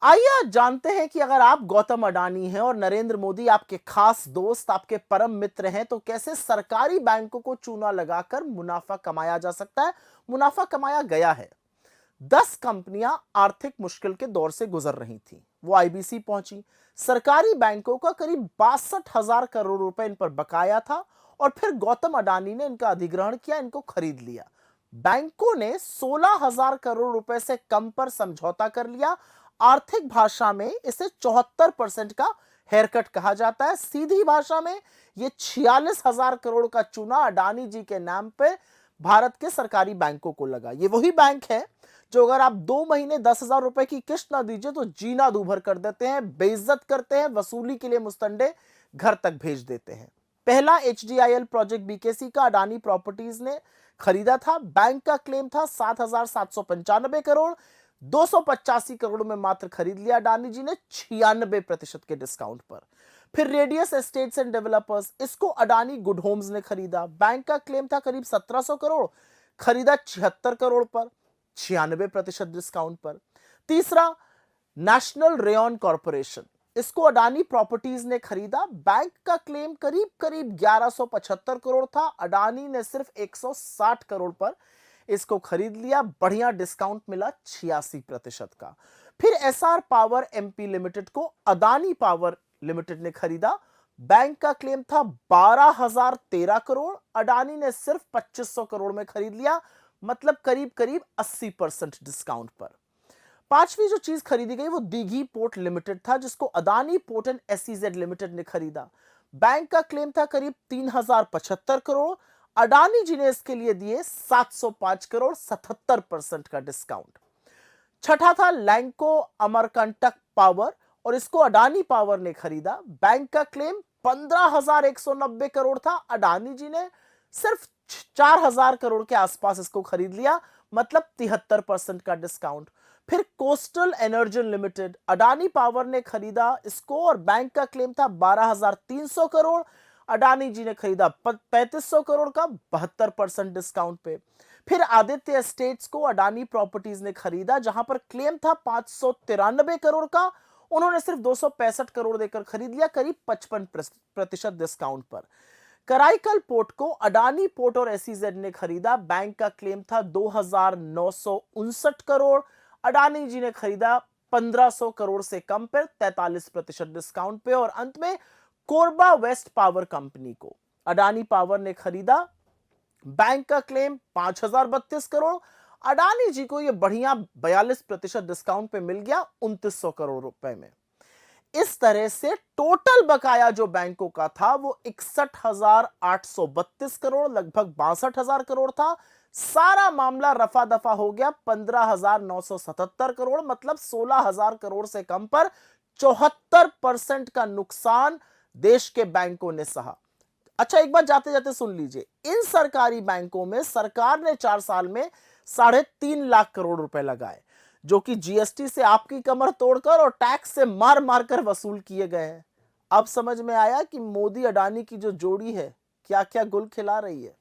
आइए आज जानते हैं कि अगर आप गौतम अडानी हैं और नरेंद्र मोदी आपके खास दोस्त, आपके परम मित्र हैं, तो कैसे सरकारी बैंकों को चूना लगाकर मुनाफा कमाया जा सकता है, मुनाफा कमाया गया है। 10 कंपनियां आर्थिक मुश्किल के दौर से गुजर रही थी। वो आईबीसी पहुंची। सरकारी बैंकों का करीब 62,000 करोड़ रुपए इन पर बकाया था और फिर गौतम अडानी ने इनका अधिग्रहण किया, इनको खरीद लिया। बैंकों ने 16,000 करोड़ रुपए से कम पर समझौता कर लिया। आर्थिक भाषा में इसे 74% का हेयरकट कहा जाता है। सीधी भाषा में यह 46,000 करोड़ का चूना अडानी जी के नाम पे भारत के सरकारी बैंकों को लगा। ये वही बैंक है जो अगर आप 2 महीने 10,000 रुपए की किस्त ना दीजिए तो जीना दूभर कर देते हैं, बेइज्जत करते हैं, वसूली के लिए मुस्तंडे घर तक भेज देते हैं। पहला एचडीआईएल प्रोजेक्ट बीकेसी का अडानी प्रॉपर्टीज ने खरीदा था। बैंक का क्लेम था 7,795 करोड़। 285 करोड़ में मात्र खरीद लिया अडानी जी ने 96% के डिस्काउंट पर। फिर रेडियस एस्टेट्स एंड डेवलपर्स, इसको अडानी गुड होम्स ने खरीदा। बैंक का क्लेम था करीब 1700 करोड़, खरीदा 76 करोड़ पर, 96% डिस्काउंट पर। तीसरा नेशनल रेयन कॉर्पोरेशन, इसको अडानी प्रॉपर्टीज ने खरीदा। बैंक का क्लेम करीब करीब 1175 करोड़ था, अडानी ने सिर्फ 160 करोड़ पर इसको खरीद लिया। बढ़िया डिस्काउंट मिला 86% का। फिर एसआर पावर एमपी लिमिटेड को अडानी पावर लिमिटेड ने खरीदा। बैंक का क्लेम था 12,013 करोड़, अडानी ने सिर्फ 2500 करोड़ में खरीद लिया, मतलब करीब करीब 80% डिस्काउंट पर। पांचवी जो चीज खरीदी गई वो दीघी पोर्ट लिमिटेड था, जिसको Adani port and SEZ limited ने खरीदा। बैंक का क्लेम था करीब 3,075 करोड़, अडानी जी ने इसके लिए दिए 705 करोड़, 77% का डिस्काउंट। छठा था लैंको अमरकंटक पावर और इसको अडानी पावर ने खरीदा। बैंक का क्लेम 15,190 करोड़ था, अडानी जी ने सिर्फ 4,000 करोड़ के आसपास इसको खरीद लिया, मतलब 73% का डिस्काउंट। फिर coastal energy limited, Adani power ने खरीदा इसको और बैंक का क्लेम था 12,300 करोड़, अडानी जी ने खरीदा 3,500 करोड़ का, 72% डिस्काउंट पे। फिर आदित्य एस्टेट्स को अडानी प्रॉपर्टीज ने खरीदा, जहां पर क्लेम था 593 करोड़ का, उन्होंने सिर्फ 265 करोड़ देकर खरीद लिया, करीब 55% डिस्काउंट पर। कराईकल पोर्ट को अडानी पोर्ट और एसईजेड ने खरीदा। बैंक का क्लेम था 2,959 करोड़, अडानी जी ने खरीदा 1,500 करोड़ से कम पर, 43% डिस्काउंट पे। और अंत में कोरबा वेस्ट पावर कंपनी को अडानी पावर ने खरीदा। बैंक का क्लेम 5,032 करोड़, अडानी जी को यह बढ़िया 42% डिस्काउंट पे मिल गया 2,900 करोड़ रुपए में। इस तरह से टोटल बकाया जो बैंकों का था वो 61,832 करोड़, लगभग 62,000 करोड़ था। सारा मामला रफा दफा हो गया 15,977 करोड़, मतलब 16,000 करोड़ से कम पर 74% का नुकसान देश के बैंकों ने सहा। अच्छा, एक बात जाते जाते सुन लीजिए, इन सरकारी बैंकों में सरकार ने 4 साल में 3.5 लाख करोड़ रुपए लगाए, जो कि जीएसटी से आपकी कमर तोड़कर और टैक्स से मार मार कर वसूल किए गए हैं। अब समझ में आया कि मोदी अडानी की जो जोड़ी है क्या क्या गुल खिला रही है।